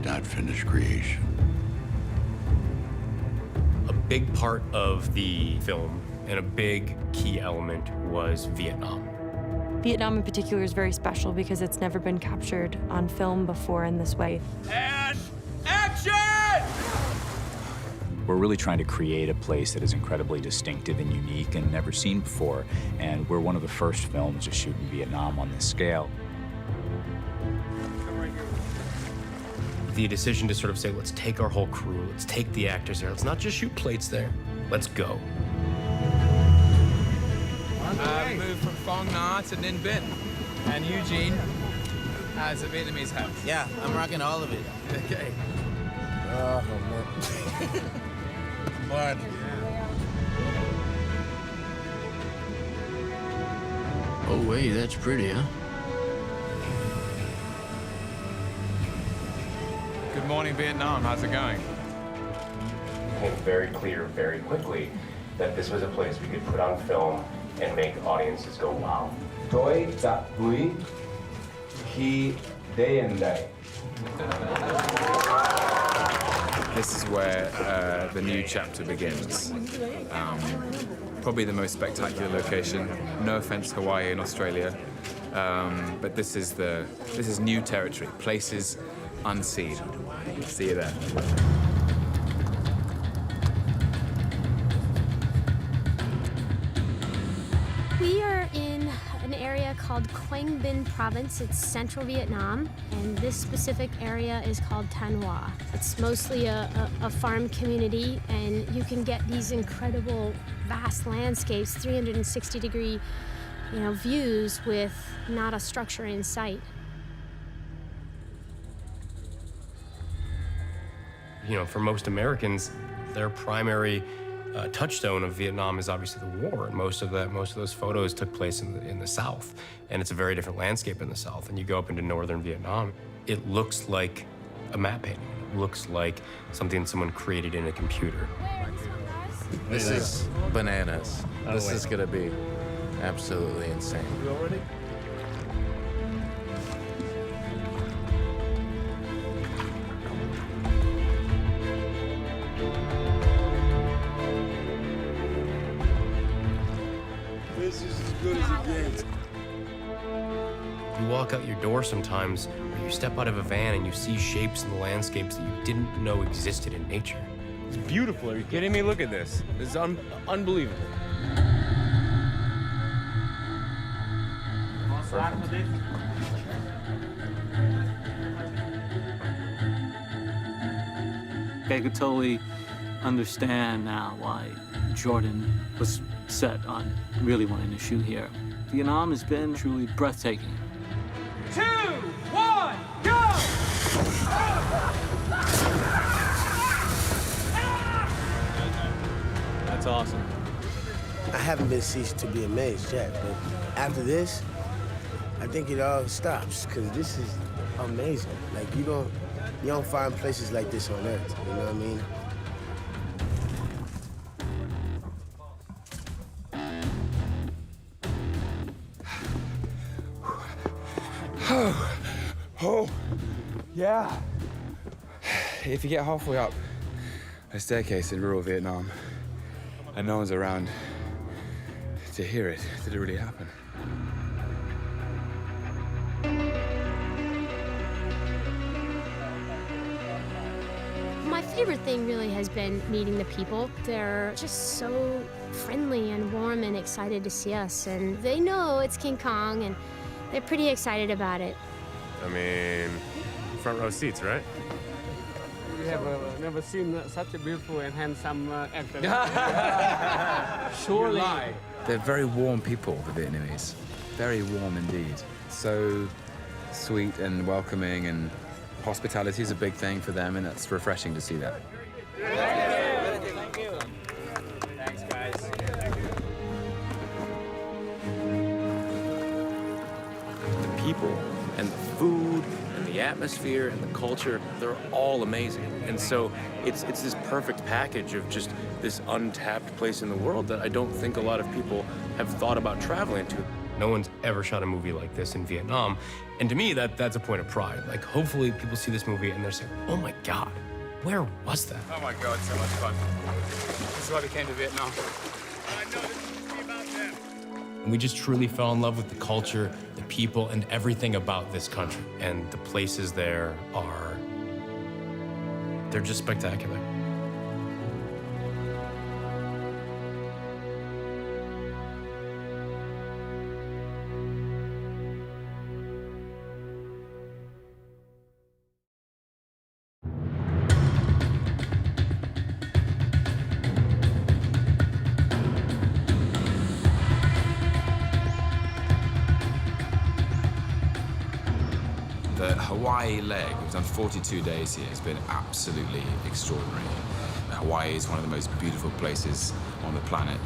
did not finish creation. A big part of the film and a big key element was Vietnam. Vietnam in particular is very special because it's never been captured on film before in this way. And action! We're really trying to create a place that is incredibly distinctive and unique and never seen before, and we're one of the first films to shoot in Vietnam on this scale. The decision to sort of say, let's take our whole crew, let's take the actors there, let's not just shoot plates there, let's go. We moved from Phong Nga to Ninh Binh, and Eugene has a Vietnamese house. Yeah, I'm rocking all of it. Okay. Oh, man. Blood. Oh, wait, that's pretty, huh? Good morning, Vietnam. How's it going? It became very clear very quickly that this was a place we could put on film and make audiences go, wow. Tôi đã vui khi đến đây. This is where the new chapter begins. Probably the most spectacular location. No offense, Hawaii and Australia, but this is new territory. Places unseen. See you there. We are in an area called Quang Binh Province. It's central Vietnam, and this specific area is called Thanh Hoa. It's mostly a farm community, and you can get these incredible, vast landscapes, 360-degree, views with not a structure in sight. For most Americans, their primary touchstone of Vietnam is obviously the war, and most of those photos took place in the South, and it's a very different landscape in the South. And you go up into northern Vietnam, it looks like a map painting. It looks like something someone created in a computer. This is bananas. This is gonna be absolutely insane. You all ready? This is as good as it gets. You walk out your door sometimes, or you step out of a van and you see shapes in the landscapes that you didn't know existed in nature. It's beautiful. Are you kidding me? Look at this. This is unbelievable. I could totally understand now why Jordan was set on really wanting to shoot here. Vietnam has been truly breathtaking. 2, 1, go! That's awesome. I haven't been ceased to be amazed yet, but after this, I think it all stops, because this is amazing. Like, you don't find places like this on Earth, you know what I mean? Oh, yeah. If you get halfway up a staircase in rural Vietnam and no one's around to hear it, did it really happen? My favorite thing really has been meeting the people. They're just so friendly and warm and excited to see us, and they know it's King Kong, and they're pretty excited about it. I mean, front row seats, right? We have never seen such a beautiful and handsome actor. Surely. They're very warm people, the Vietnamese. Very warm indeed. So sweet and welcoming, and hospitality is a big thing for them, and it's refreshing to see that. Thank you. Thanks, guys. The people and the food and the atmosphere and the culture, they're all amazing. And so it's this perfect package of just this untapped place in the world that I don't think a lot of people have thought about traveling to. No one's ever shot a movie like this in Vietnam. And to me, that's a point of pride. Like, hopefully people see this movie and they're saying, oh my God, where was that? Oh my God, so much fun. This is why we came to Vietnam. I know this movie about them. And we just truly fell in love with the culture, the people, and everything about this country. And the places there they're just spectacular. The Hawaii leg, we've done 42 days here. It's been absolutely extraordinary. Hawaii is one of the most beautiful places on the planet.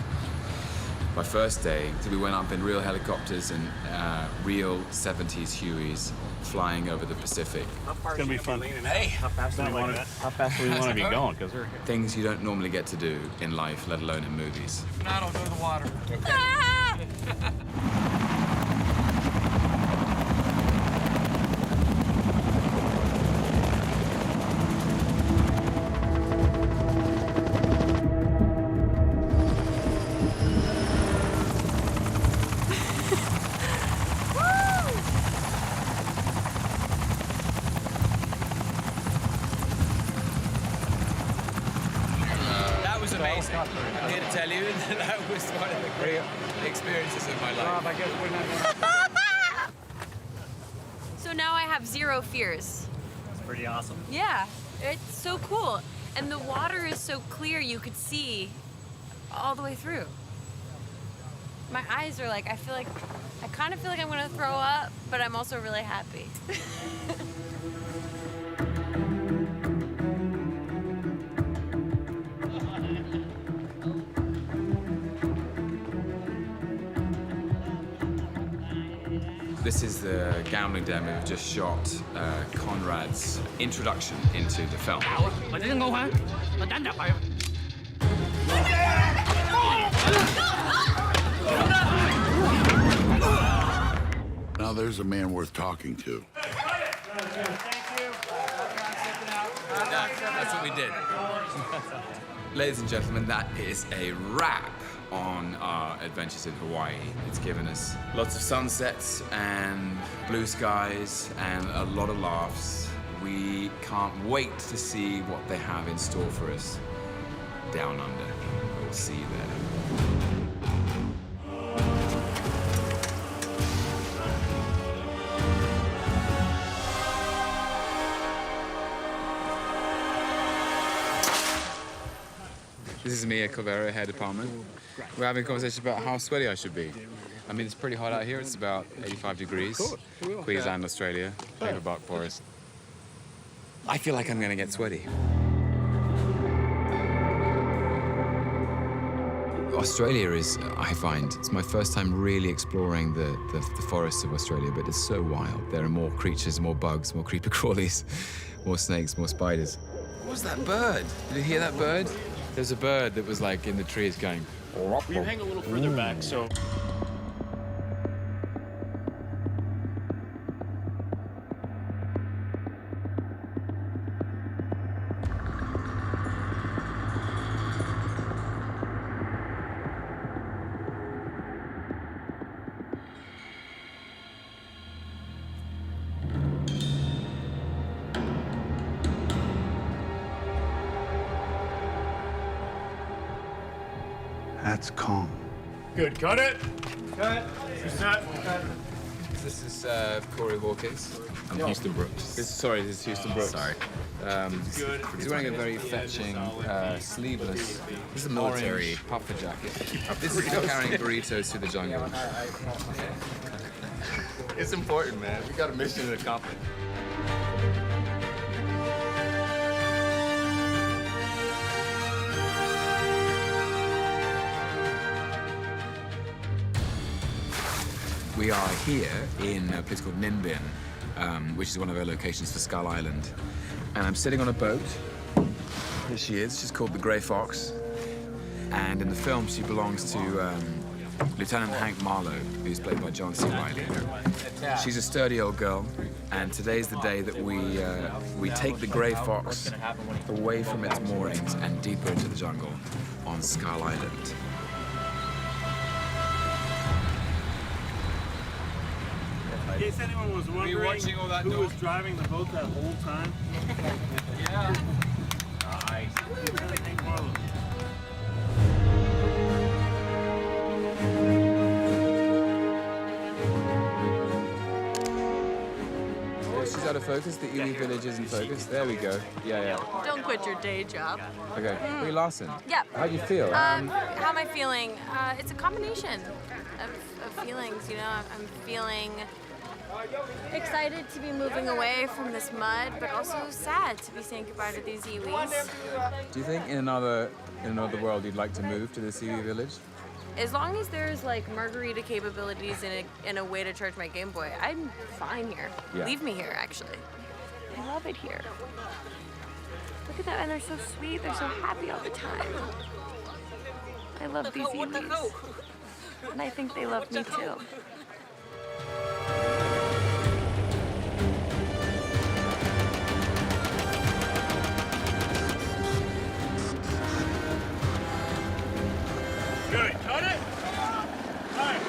My first day, we went up in real helicopters and real 70s Hueys flying over the Pacific. It's gonna be fun. Hey! How fast do we want to be going? Because we're here. Things you don't normally get to do in life, let alone in movies. No, don't go to the water. That was amazing. I'm here to tell you that was one of the great experiences of my life. So now I have zero fears. It's pretty awesome. Yeah, it's so cool. And the water is so clear you could see all the way through. My eyes are like, I kind of feel like I'm gonna throw up, but I'm also really happy. This is the gambling den we've just shot, Conrad's introduction into the film. Now there's a man worth talking to. That's what we did. Ladies and gentlemen, that is a wrap on our adventures in Hawaii. It's given us lots of sunsets and blue skies and a lot of laughs. We can't wait to see what they have in store for us down under. We'll see you there. This is Mia Clavero, hair department. We're having a conversation about how sweaty I should be. I mean, it's pretty hot out here. It's about 85 degrees. Queensland, Australia, paperbark forest. I feel like I'm gonna get sweaty. Australia is, I find, it's my first time really exploring the forests of Australia, but it's so wild. There are more creatures, more bugs, more creeper crawlies, more snakes, more spiders. What was that bird? Did you hear that bird? There's a bird that was like in the trees going. Will you hang a little further back so? That's calm. Good. Cut it. Cut. Set. This is Corey Hawkins. I'm Houston Brooks. This is Houston Brooks. Sorry. He's wearing a very fetching, sleeveless, This is a military orange puffer jacket. This is him carrying burritos through the jungle. It's important, man. We got a mission to accomplish. We are here in a place called Ninh Binh, which is one of our locations for Skull Island. And I'm sitting on a boat. Here she is. She's called the Grey Fox. And in the film, she belongs to Lieutenant Hank Marlowe, who's played by John C. Reilly. She's a sturdy old girl, and today's the day that we take the Grey Fox away from its moorings and deeper into the jungle on Skull Island. In case anyone was wondering who was driving the boat that whole time. Yeah. Nice. She's out of focus. The Ely village is in focus. There we go. Yeah. Don't quit your day job. Okay. Brie Larson. Yep. How do you feel? How am I feeling? It's a combination of feelings, you know. I'm feeling excited to be moving away from this mud, but also sad to be saying goodbye to these iwis. Do you think in another world you'd like to move to this Ely village? As long as there's like margarita capabilities and a way to charge my Game Boy, I'm fine here. Yeah. Leave me here, actually. I love it here. Look at that, and they're so sweet. They're so happy all the time. I love these iwis. And I think they love me too. Good. Got it? Alright.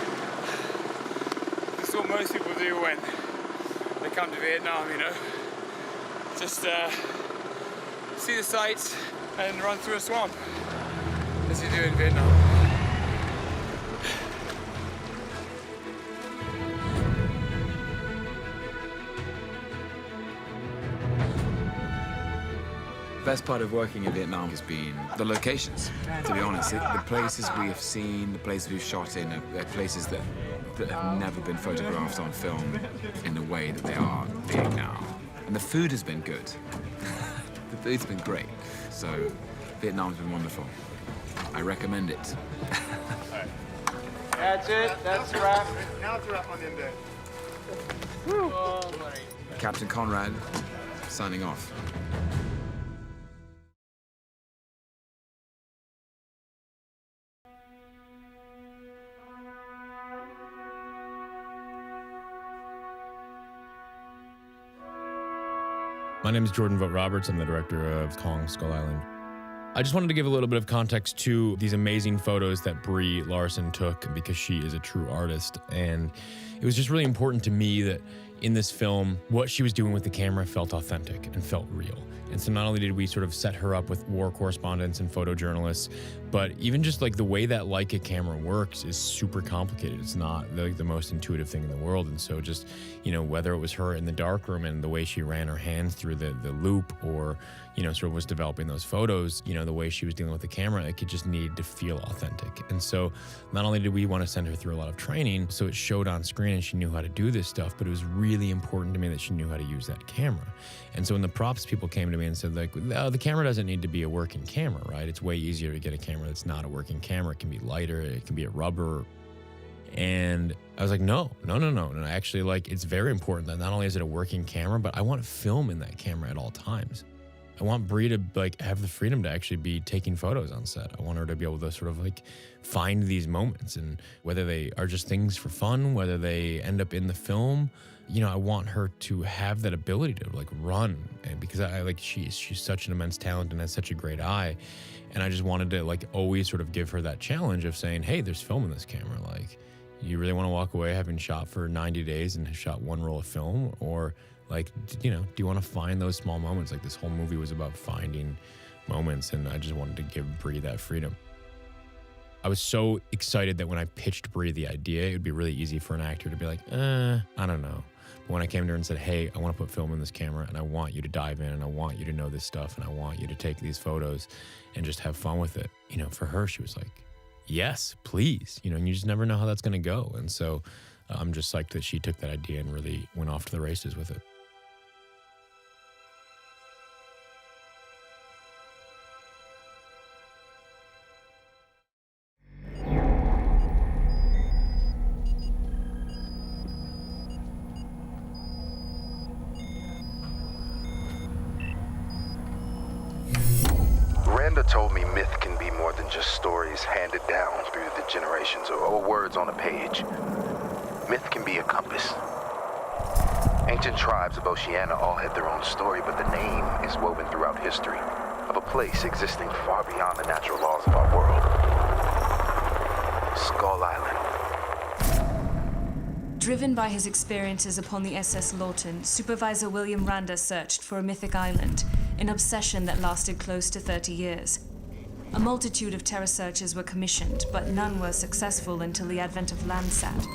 This is what most people do when they come to Vietnam, you know. Just see the sights and run through a swamp. As you do in Vietnam. The best part of working in Vietnam has been the locations, to be honest. The places we have seen, the places we've shot in, are places that have never been photographed on film in the way that they are being now. And the food has been good. The food's been great. So Vietnam's been wonderful. I recommend it. That's it. That's a wrap. Now it's a wrap on the end day. Captain Conrad, signing off. My name is Jordan Vogt-Roberts. I'm the director of Kong Skull Island. I just wanted to give a little bit of context to these amazing photos that Brie Larson took because she is a true artist. And it was just really important to me that in this film, what she was doing with the camera felt authentic and felt real. And so not only did we sort of set her up with war correspondents and photojournalists, but even just like the way that Leica camera works is super complicated. It's not like the most intuitive thing in the world. And so just, you know, whether it was her in the darkroom and the way she ran her hands through the loop or, you know, sort of was developing those photos, you know, the way she was dealing with the camera, it could just need to feel authentic. And so not only did we want to send her through a lot of training, so it showed on screen and she knew how to do this stuff, but it was really important to me that she knew how to use that camera. And so when the props people came to me and said, like, oh, the camera doesn't need to be a working camera, right? It's way easier to get a camera that's not a working camera. It can be lighter, it can be a rubber. And I was like, no. And I actually, like, it's very important that not only is it a working camera, but I want film in that camera at all times. I want Brie to, like, have the freedom to actually be taking photos on set. I want her to be able to sort of, like, find these moments, and whether they are just things for fun, whether they end up in the film, you know, I want her to have that ability to, like, run. And because I like, she's such an immense talent and has such a great eye. And I just wanted to, like, always sort of give her that challenge of saying, hey, there's film in this camera. Like, you really want to walk away having shot for 90 days and shot one roll of film? Or, like, you know, do you want to find those small moments? Like, this whole movie was about finding moments, and I just wanted to give Brie that freedom. I was so excited that when I pitched Brie the idea, it would be really easy for an actor to be like, I don't know. But when I came to her and said, hey, I want to put film in this camera, and I want you to dive in, and I want you to know this stuff, and I want you to take these photos and just have fun with it, you know, for her, she was like, yes, please. You know, and you just never know how that's going to go. And so I'm just psyched that she took that idea and really went off to the races with it. Miranda told me myth can be more than just stories handed down through the generations or words on a page. Myth can be a compass. Ancient tribes of Oceania all had their own story, but the name is woven throughout history of a place existing far beyond the natural laws of our world. Skull Island. Driven by his experiences upon the SS Lawton, Supervisor William Randa searched for a mythic island, an obsession that lasted close to 30 years. A multitude of terror searches were commissioned, but none were successful until the advent of Landsat.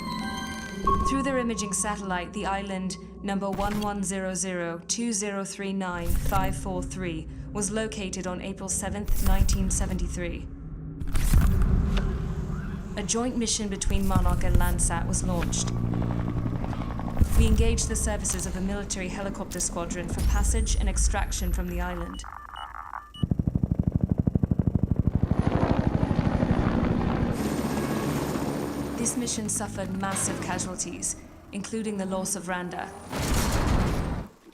Through their imaging satellite, the island number 1100-2039-543 was located on April 7th, 1973. A joint mission between Monarch and Landsat was launched. We engaged the services of a military helicopter squadron for passage and extraction from the island. This mission suffered massive casualties, including the loss of Randa.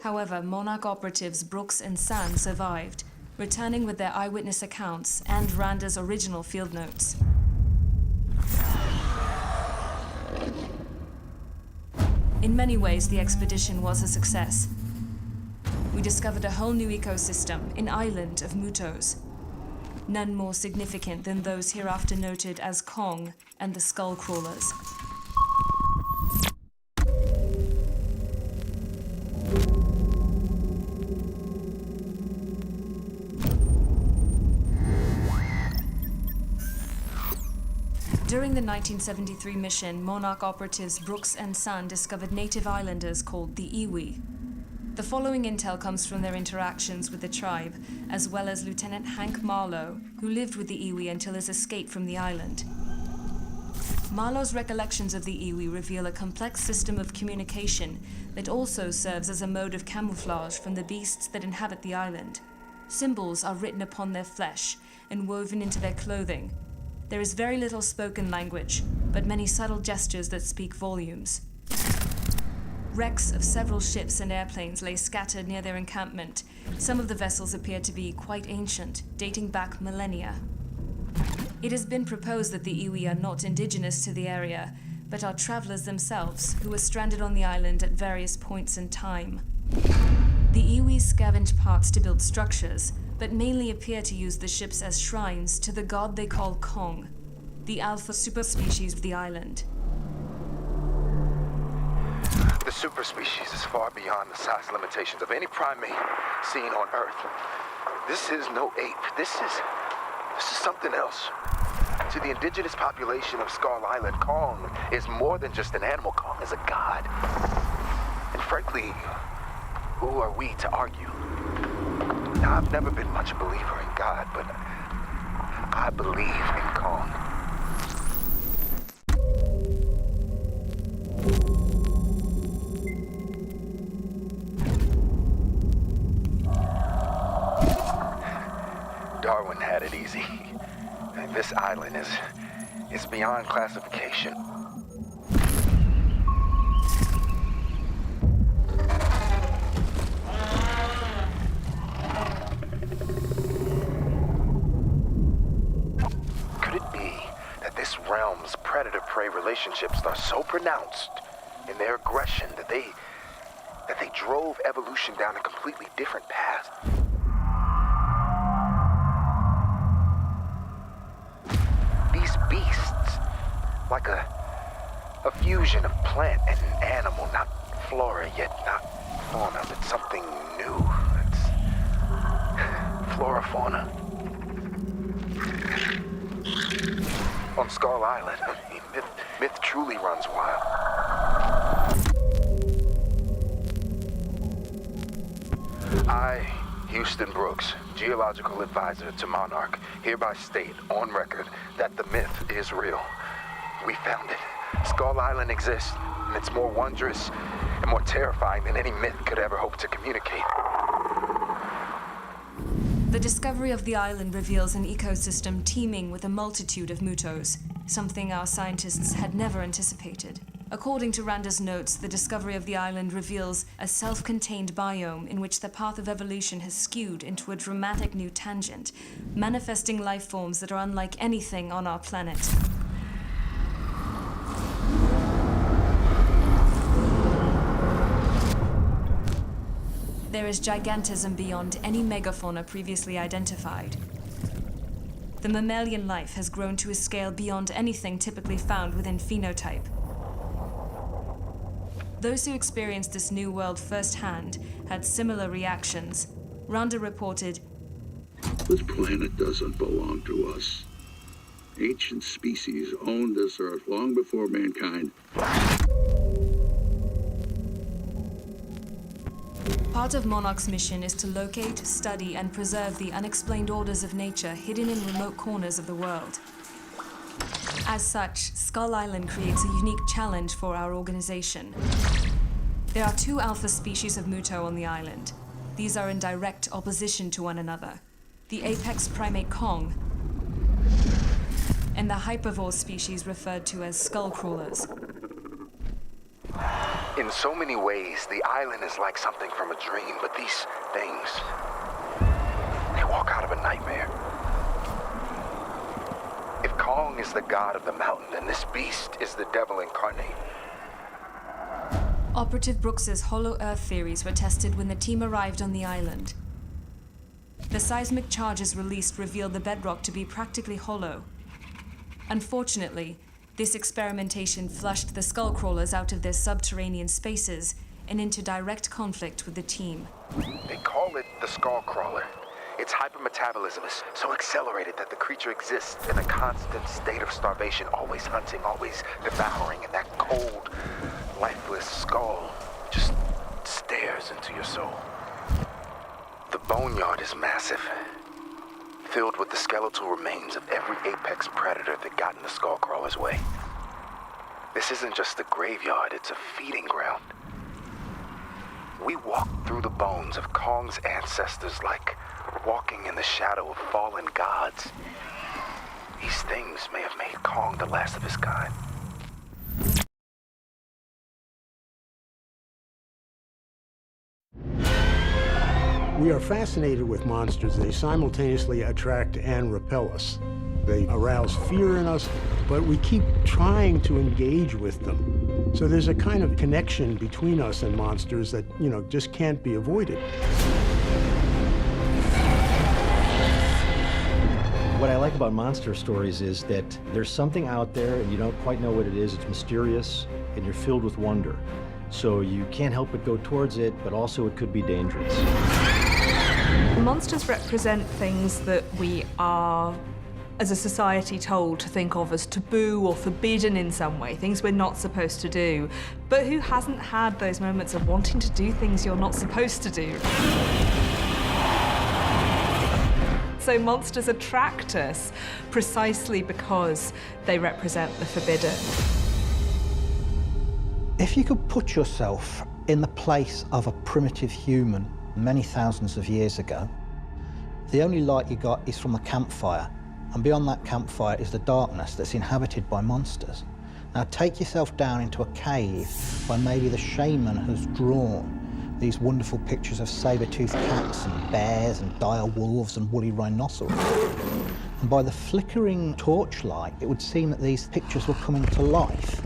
However, Monarch operatives Brooks and Sand survived, returning with their eyewitness accounts and Randa's original field notes. In many ways, the expedition was a success. We discovered a whole new ecosystem, an island of mutos, none more significant than those hereafter noted as Kong and the Skull Crawlers. During the 1973 mission, Monarch operatives Brooks and Sand discovered native islanders called the Iwi. The following intel comes from their interactions with the tribe, as well as Lieutenant Hank Marlowe, who lived with the Iwi until his escape from the island. Marlowe's recollections of the Iwi reveal a complex system of communication that also serves as a mode of camouflage from the beasts that inhabit the island. Symbols are written upon their flesh and woven into their clothing. There is very little spoken language, but many subtle gestures that speak volumes. Wrecks of several ships and airplanes lay scattered near their encampment. Some of the vessels appear to be quite ancient, dating back millennia. It has been proposed that the Iwi are not indigenous to the area, but are travelers themselves who were stranded on the island at various points in time. The Iwi scavenge parts to build structures, but mainly appear to use the ships as shrines to the god they call Kong, the alpha superspecies of the island. The superspecies is far beyond the size limitations of any primate seen on Earth. This is no ape. This is something else. To the indigenous population of Skull Island, Kong is more than just an animal. Kong is a god. And frankly, who are we to argue? Now, I've never been much a believer in God, but I believe in Kong. Darwin had it easy. This island is beyond classification. Realm's predator-prey relationships are so pronounced in their aggression that they drove evolution down a completely different path. These beasts, like a fusion of plant and animal, not flora yet not fauna, but something new. It's flora-fauna. On Skull Island, myth truly runs wild. I, Houston Brooks, geological advisor to Monarch, hereby state on record that the myth is real. We found it. Skull Island exists, and it's more wondrous and more terrifying than any myth could ever hope to communicate. The discovery of the island reveals an ecosystem teeming with a multitude of mutos, something our scientists had never anticipated. According to Randa's notes, the discovery of the island reveals a self-contained biome in which the path of evolution has skewed into a dramatic new tangent, manifesting life forms that are unlike anything on our planet. There is gigantism beyond any megafauna previously identified. The mammalian life has grown to a scale beyond anything typically found within phenotype. Those who experienced this new world firsthand had similar reactions. Randa reported, "This planet doesn't belong to us. Ancient species owned this Earth long before mankind." Part of Monarch's mission is to locate, study, and preserve the unexplained orders of nature hidden in remote corners of the world. As such, Skull Island creates a unique challenge for our organization. There are 2 alpha species of Muto on the island. These are in direct opposition to one another. The apex primate Kong and the hypervore species referred to as skull crawlers. In so many ways, the island is like something from a dream, but these things, they walk out of a nightmare. If Kong is the god of the mountain, then this beast is the devil incarnate. Operative Brooks's hollow earth theories were tested when the team arrived on the island. The seismic charges released revealed the bedrock to be practically hollow. Unfortunately, this experimentation flushed the skull crawlers out of their subterranean spaces and into direct conflict with the team. They call it the skull crawler. Its hypermetabolism is so accelerated that the creature exists in a constant state of starvation, always hunting, always devouring, and that cold, lifeless skull just stares into your soul. The boneyard is massive, filled with the skeletal remains of every apex predator that got in the skull crawler's way. This isn't just a graveyard, it's a feeding ground. We walk through the bones of Kong's ancestors like walking in the shadow of fallen gods. These things may have made Kong the last of his kind. We are fascinated with monsters. They simultaneously attract and repel us. They arouse fear in us, but we keep trying to engage with them. So there's a kind of connection between us and monsters that, just can't be avoided. What I like about monster stories is that there's something out there and you don't quite know what it is. It's mysterious and you're filled with wonder. So you can't help but go towards it, but also it could be dangerous. Monsters represent things that we are, as a society, told to think of as taboo or forbidden in some way, things we're not supposed to do. But who hasn't had those moments of wanting to do things you're not supposed to do? So monsters attract us precisely because they represent the forbidden. If you could put yourself in the place of a primitive human many thousands of years ago, the only light you got is from the campfire, and beyond that campfire is the darkness that's inhabited by monsters. Now take yourself down into a cave where maybe the shaman has drawn these wonderful pictures of saber-toothed cats and bears and dire wolves and woolly rhinoceros. And by the flickering torchlight, it would seem that these pictures were coming to life.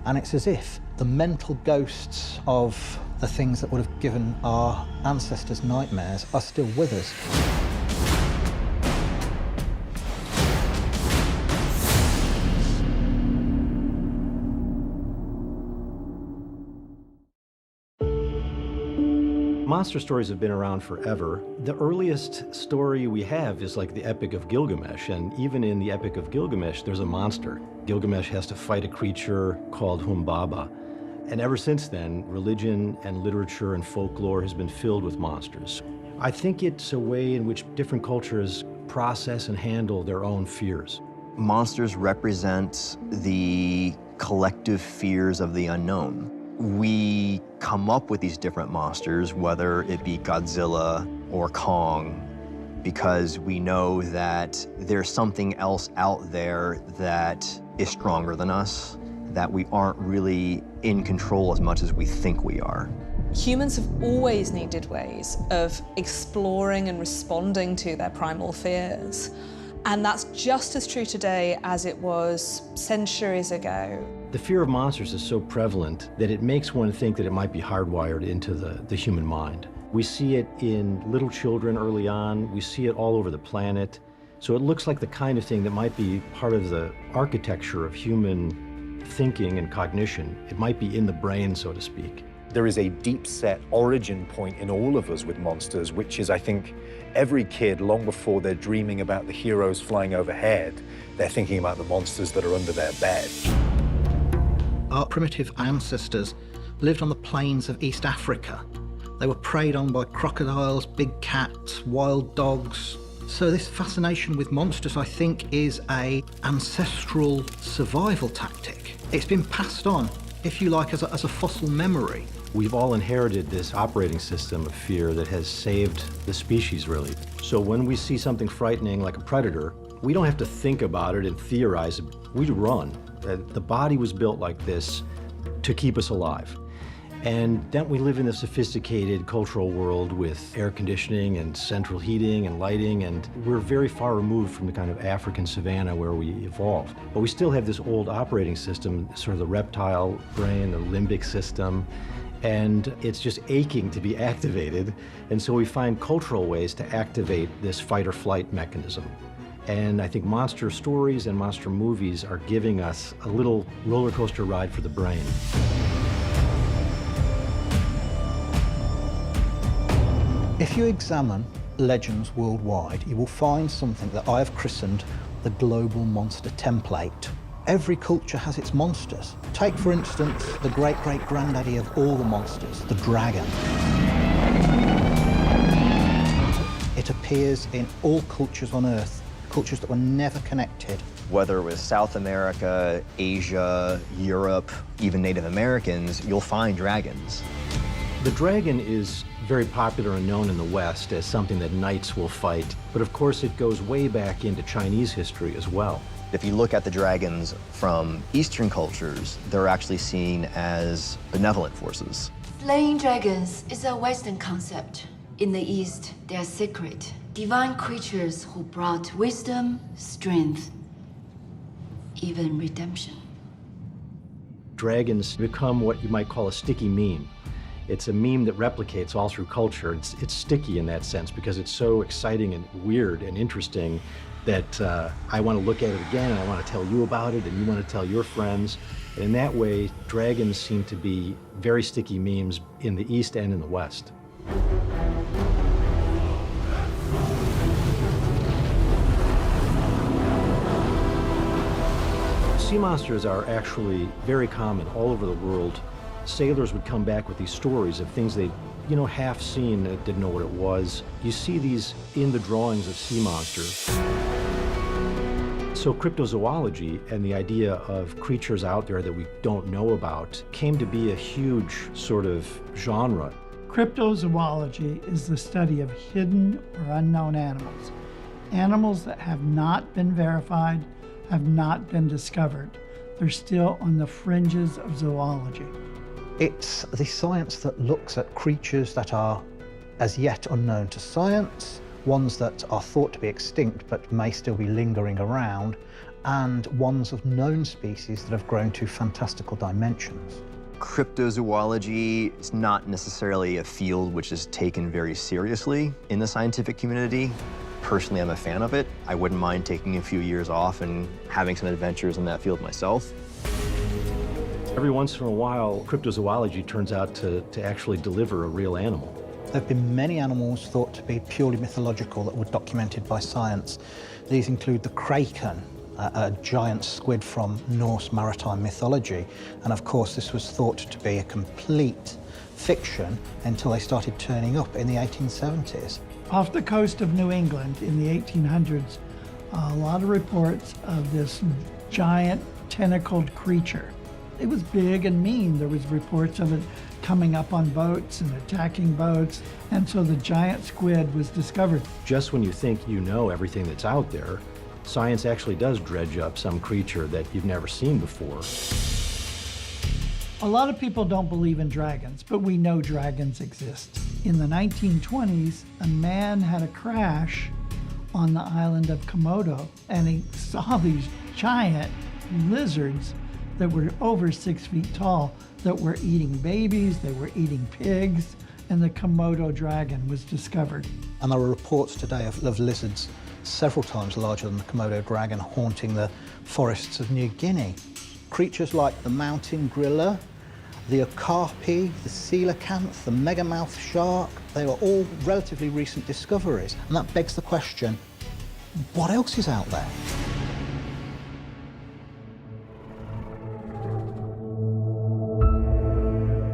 And it's as if the mental ghosts of the things that would have given our ancestors nightmares are still with us. Monster stories have been around forever. The earliest story we have is like the Epic of Gilgamesh, and even in the Epic of Gilgamesh, there's a monster. Gilgamesh has to fight a creature called Humbaba. And ever since then, religion and literature and folklore has been filled with monsters. I think it's a way in which different cultures process and handle their own fears. Monsters represent the collective fears of the unknown. We come up with these different monsters, whether it be Godzilla or Kong, because we know that there's something else out there that is stronger than us, that we aren't really in control as much as we think we are. Humans have always needed ways of exploring and responding to their primal fears. And that's just as true today as it was centuries ago. The fear of monsters is so prevalent that it makes one think that it might be hardwired into the human mind. We see it in little children early on. We see it all over the planet. So it looks like the kind of thing that might be part of the architecture of human thinking and cognition. It might be in the brain, so to speak. There is a deep-set origin point in all of us with monsters, which is, I think, every kid, long before they're dreaming about the heroes flying overhead, they're thinking about the monsters that are under their bed. Our primitive ancestors lived on the plains of East Africa. They were preyed on by crocodiles, big cats, wild dogs. So this fascination with monsters, I think, is an ancestral survival tactic. It's been passed on, if you like, as a fossil memory. We've all inherited this operating system of fear that has saved the species, really. So when we see something frightening like a predator, we don't have to think about it and theorize. We run. The body was built like this to keep us alive. And then we live in a sophisticated cultural world with air conditioning and central heating and lighting, and we're very far removed from the kind of African savanna where we evolved. But we still have this old operating system, sort of the reptile brain, the limbic system, and it's just aching to be activated. And so we find cultural ways to activate this fight or flight mechanism. And I think monster stories and monster movies are giving us a little roller coaster ride for the brain. If you examine legends worldwide, you will find something that I have christened the global monster template. Every culture has its monsters. Take, for instance, the great-great-granddaddy of all the monsters, the dragon. It appears in all cultures on Earth, cultures that were never connected. Whether it was South America, Asia, Europe, even Native Americans, you'll find dragons. The dragon is very popular and known in the West as something that knights will fight, but of course it goes way back into Chinese history as well. If you look at the dragons from Eastern cultures, they're actually seen as benevolent forces. Slaying dragons is a Western concept. In the East, they are sacred, divine creatures who brought wisdom, strength, even redemption. Dragons become what you might call a sticky meme. It's a meme that replicates all through culture. It's sticky in that sense because it's so exciting and weird and interesting that I want to look at it again and I want to tell you about it and you want to tell your friends. And in that way, dragons seem to be very sticky memes in the East and in the West. Sea monsters are actually very common all over the world. Sailors would come back with these stories of things they'd, half seen that didn't know what it was. You see these in the drawings of sea monsters. So cryptozoology and the idea of creatures out there that we don't know about came to be a huge sort of genre. Cryptozoology is the study of hidden or unknown animals. Animals that have not been verified, have not been discovered. They're still on the fringes of zoology. It's the science that looks at creatures that are as yet unknown to science, ones that are thought to be extinct but may still be lingering around, and ones of known species that have grown to fantastical dimensions. Cryptozoology is not necessarily a field which is taken very seriously in the scientific community. Personally, I'm a fan of it. I wouldn't mind taking a few years off and having some adventures in that field myself. Every once in a while, cryptozoology turns out to actually deliver a real animal. There have been many animals thought to be purely mythological that were documented by science. These include the kraken, a giant squid from Norse maritime mythology. And of course, this was thought to be a complete fiction until they started turning up in the 1870s. Off the coast of New England in the 1800s, a lot of reports of this giant tentacled creature. It was big and mean. There was reports of it coming up on boats and attacking boats, and so the giant squid was discovered. Just when you think you know everything that's out there, science actually does dredge up some creature that you've never seen before. A lot of people don't believe in dragons, but we know dragons exist. In the 1920s, a man had a crash on the island of Komodo, and he saw these giant lizards that were over 6 feet tall that were eating babies, they were eating pigs, and the Komodo dragon was discovered. And there are reports today of lizards several times larger than the Komodo dragon haunting the forests of New Guinea. Creatures like the mountain gorilla, the okapi, the coelacanth, the megamouth shark, they are all relatively recent discoveries. And that begs the question, what else is out there?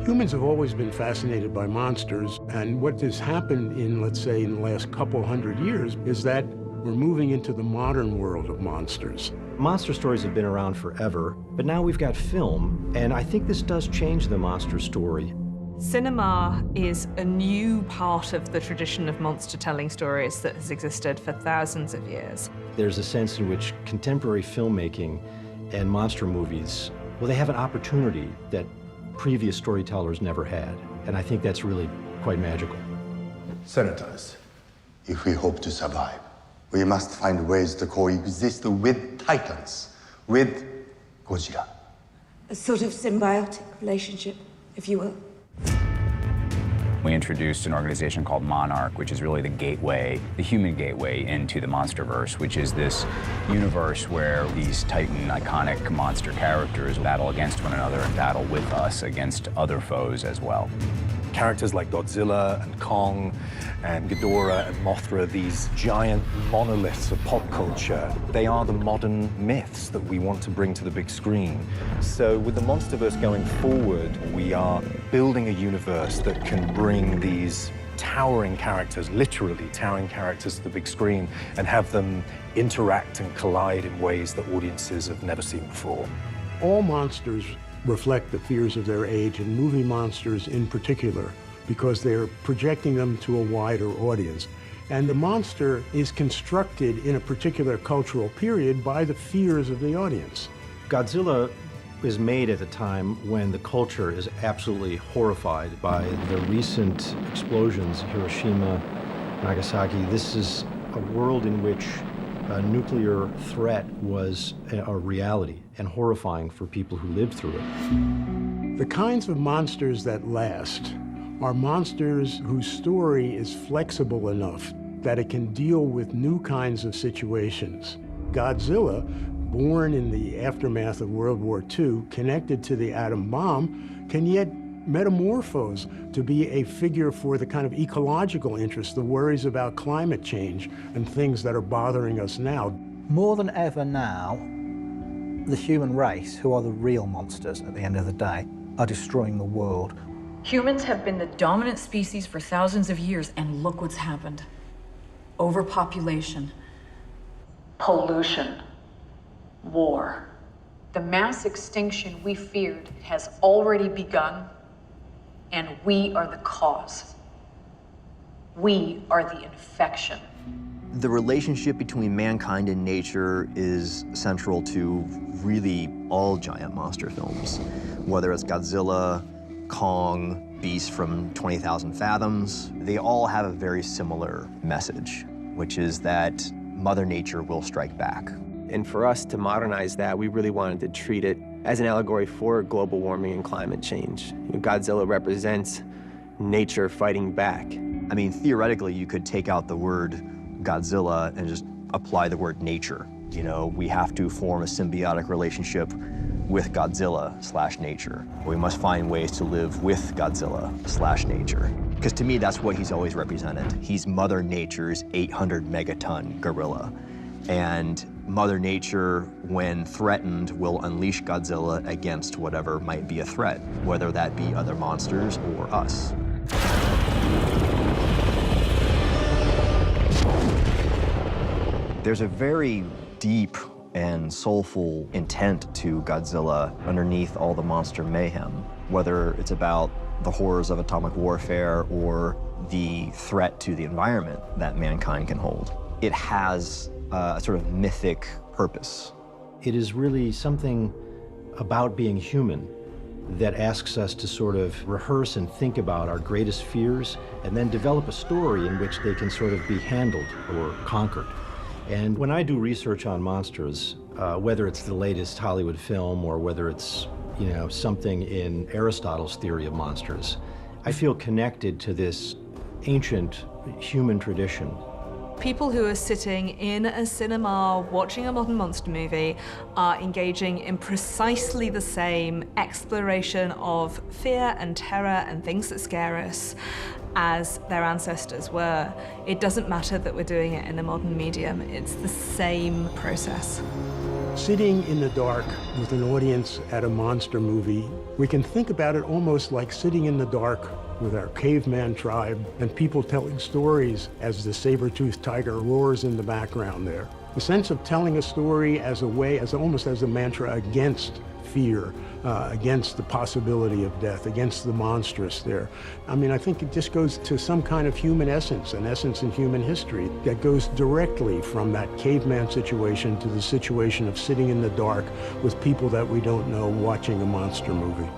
Humans have always been fascinated by monsters, and what has happened in, let's say, in the last couple hundred years is that we're moving into the modern world of monsters. Monster stories have been around forever, but now we've got film, and I think this does change the monster story. Cinema is a new part of the tradition of monster-telling stories that has existed for thousands of years. There's a sense in which contemporary filmmaking and monster movies, well, they have an opportunity that previous storytellers never had, and I think that's really quite magical. Senators, if we hope to survive, we must find ways to coexist with titans, with Godzilla. A sort of symbiotic relationship, if you will. We introduced an organization called Monarch, which is really the gateway, the human gateway into the Monsterverse, which is this universe where these titan, iconic monster characters battle against one another and battle with us against other foes as well. Characters like Godzilla and Kong and Ghidorah and Mothra, these giant monoliths of pop culture, they are the modern myths that we want to bring to the big screen. So with the Monsterverse going forward, we are building a universe that can bring these towering characters, literally towering characters to the big screen and have them interact and collide in ways that audiences have never seen before. All monsters reflect the fears of their age, and movie monsters in particular, because they're projecting them to a wider audience. And the monster is constructed in a particular cultural period by the fears of the audience. Godzilla is made at a time when the culture is absolutely horrified by the recent explosions in Hiroshima, Nagasaki. This is a world in which a nuclear threat was a reality and horrifying for people who lived through it. The kinds of monsters that last are monsters whose story is flexible enough that it can deal with new kinds of situations. Godzilla, born in the aftermath of World War II, connected to the atom bomb, can yet metamorphose to be a figure for the kind of ecological interest, the worries about climate change and things that are bothering us now. More than ever now, the human race, who are the real monsters at the end of the day, are destroying the world. Humans have been the dominant species for thousands of years, and look what's happened. Overpopulation, pollution, war. The mass extinction we feared has already begun, and we are the cause. We are the infection. The relationship between mankind and nature is central to really all giant monster films, whether it's Godzilla, Kong, beasts from 20,000 Fathoms. They all have a very similar message, which is that Mother Nature will strike back. And for us to modernize that, we really wanted to treat it as an allegory for global warming and climate change. Godzilla represents nature fighting back. I mean, theoretically, you could take out the word Godzilla and just apply the word nature. You know, we have to form a symbiotic relationship with Godzilla/nature. We must find ways to live with Godzilla/nature. Because to me, that's what he's always represented. He's Mother Nature's 800 megaton gorilla. And Mother Nature, when threatened, will unleash Godzilla against whatever might be a threat, whether that be other monsters or us. There's a very deep and soulful intent to Godzilla underneath all the monster mayhem, whether it's about the horrors of atomic warfare or the threat to the environment that mankind can hold. It has a sort of mythic purpose. It is really something about being human that asks us to sort of rehearse and think about our greatest fears and then develop a story in which they can sort of be handled or conquered. And when I do research on monsters, whether it's the latest Hollywood film or whether it's, you know, something in Aristotle's theory of monsters, I feel connected to this ancient human tradition. People who are sitting in a cinema watching a modern monster movie are engaging in precisely the same exploration of fear and terror and things that scare us as their ancestors were. It doesn't matter that we're doing it in a modern medium, it's the same process. Sitting in the dark with an audience at a monster movie, we can think about it almost like sitting in the dark with our caveman tribe and people telling stories as the saber-toothed tiger roars in the background there. The sense of telling a story as a way, almost as a mantra against fear, against the possibility of death, against the monstrous there. I mean, I think it just goes to some kind of human essence, an essence in human history that goes directly from that caveman situation to the situation of sitting in the dark with people that we don't know watching a monster movie.